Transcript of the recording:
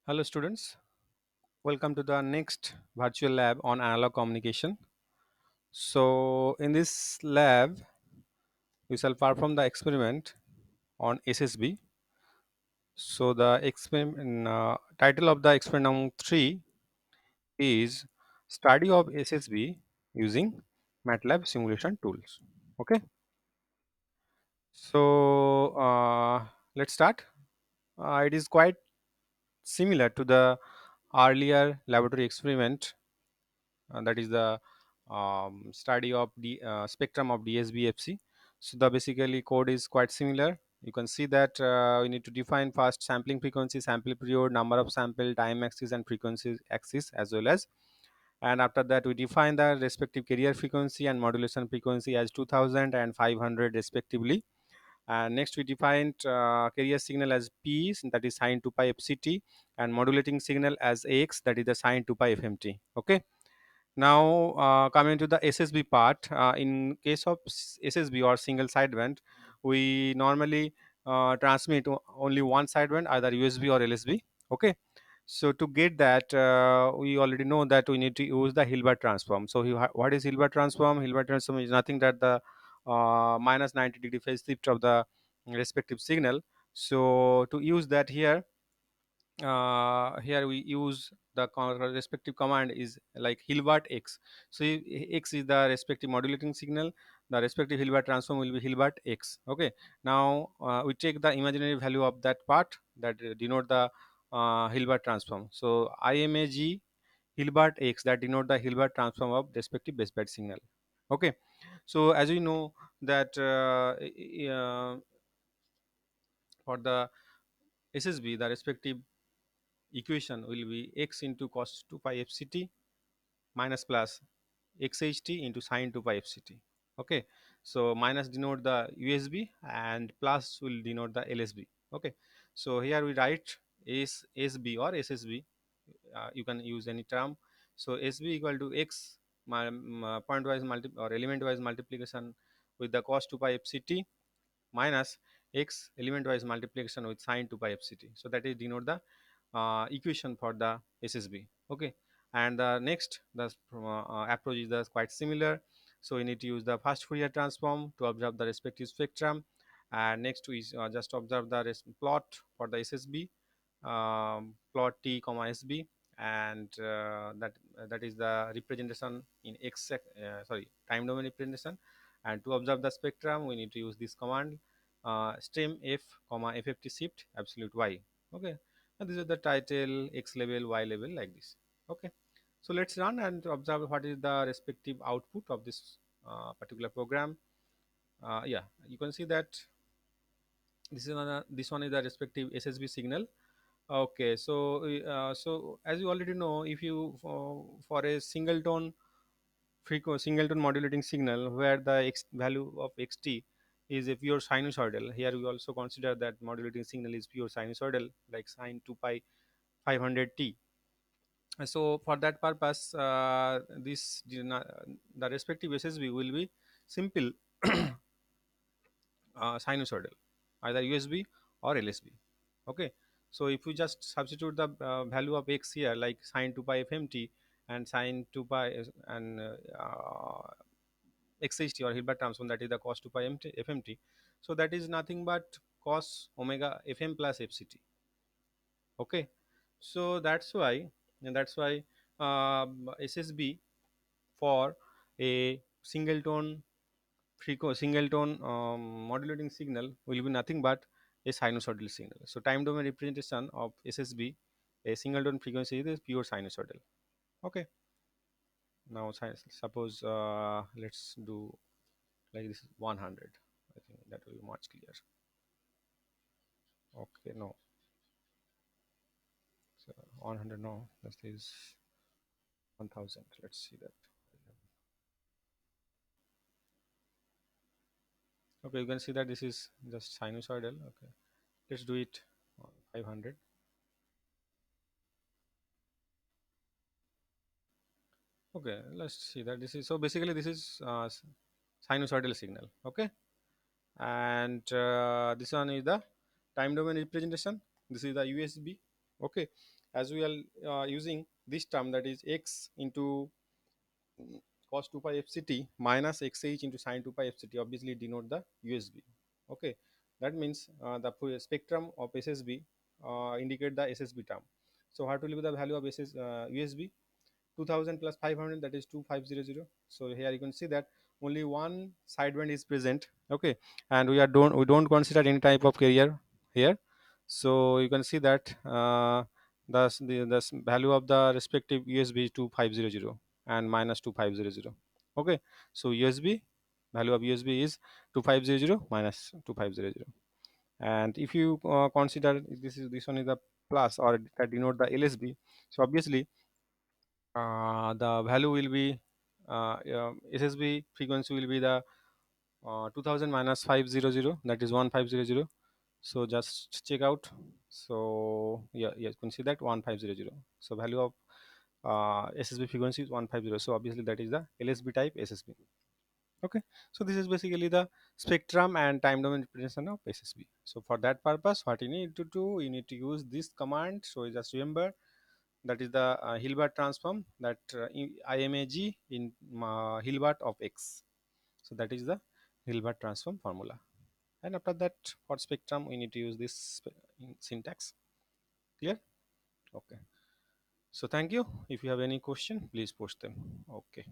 Hello students, welcome to the next virtual lab on analog communication. So in this lab, we shall perform the experiment on SSB. So the experiment title of the experiment number 3 is study of SSB using MATLAB simulation tools. Okay, so let's start. It is quite similar to the earlier laboratory experiment, that is the study of the spectrum of DSBFC. So the basically code is quite similar. You can see that we need to define first sampling frequency, sample period, number of sample, time axis and frequency axis as well as, and after that we define the respective carrier frequency and modulation frequency as 2000 and 500 respectively. And next we defined carrier signal as P, that is sine 2 pi fct, and modulating signal as X, that is the sine 2 pi fmt. Okay, now, coming to the SSB part, in case of SSB or single sideband, we normally transmit only one sideband, either USB or LSB. Okay, so to get that, we already know that we need to use the Hilbert transform. So, what is Hilbert transform? Hilbert transform is nothing that the minus 90-degree phase shift of the respective signal. So, to use that here, here we use the respective command is like Hilbert X. So X is the respective modulating signal. The respective Hilbert transform will be Hilbert X. Okay. Now we take the imaginary value of that part that denote the Hilbert transform. So IMAG Hilbert X, that denote the Hilbert transform of respective baseband signal. Okay. So as we know that for the SSB, the respective equation will be x into cos 2 pi fct minus plus xht into sine 2 pi fct. Okay, so minus denote the USB and plus will denote the LSB. Okay, so here we write SSB or SSB, you can use any term. So SB equal to x point wise or element wise multiplication with the cos 2 pi fct minus x element wise multiplication with sine 2 pi fct. So that is denote the equation for the SSB. Okay, and the next the approach is quite similar. So we need to use the first Fourier transform to observe the respective spectrum, and next we just observe the plot for the SSB, plot T comma SB, and that is the representation in sorry, time domain representation. And to observe the spectrum we need to use this command, stem f comma fft shift absolute y. Okay, and this is the title, x label, y label, like this. Okay, so let's run and observe what is the respective output of this particular program. Yeah, you can see that this one is the respective SSB signal. Okay, so so as you already know, if you for a singleton singleton modulating signal where the value of xt is a pure sinusoidal, here we also consider that modulating signal is pure sinusoidal like sine 2 pi 500t. So for that purpose, the respective SSB will be simple sinusoidal, either USB or LSB. Okay, so if we just substitute the value of x here, like sine 2 pi fmt and sine 2 pi and xht or Hilbert transform, that is the cos 2 pi fmt. So that is nothing but cos omega fm plus fct. Okay, so that's why SSB for a single tone modulating signal will be nothing but a sinusoidal signal. So time domain representation of SSB, a single tone frequency, is pure sinusoidal. Okay, now suppose let's do like this is 100. I think that will be much clear. Okay, no, so 100, no, this is 1000. Let's see that. Okay, you can see that this is just sinusoidal. Okay, let's do it on 500. Okay, let's see that this is, so basically this is sinusoidal signal. Okay, and this one is the time domain representation. This is the USB. Okay, as we are using this term, that is x into cos 2 pi fct minus xh into sin 2 pi fct, obviously denote the USB. Okay, that means the spectrum of SSB indicate the SSB term. So how to leave the value of USB? 2000 plus 500, that is 2500. So here you can see that only one sideband is present. Okay, and we don't consider any type of carrier here. So you can see that the value of the respective USB is 2500 and minus 2500. Okay, so USB, value of USB is 2500 minus 2500. And if you consider this one is the plus, or that denote the LSB, so obviously the value will be SSB frequency will be the 2000 minus 500, that is 1500. So just check out. So yeah, you can see that 1500. So value of SSB frequency is 150. So obviously that is the LSB type SSB. Okay, so this is basically the spectrum and time domain representation of SSB. So for that purpose, what you need to do, you need to use this command. So you just remember, that is the Hilbert transform, that IMAG in Hilbert of X. So that is the Hilbert transform formula. And after that, for spectrum, we need to use this syntax. Clear? Okay. So thank you. If you have any question, please post them. Okay.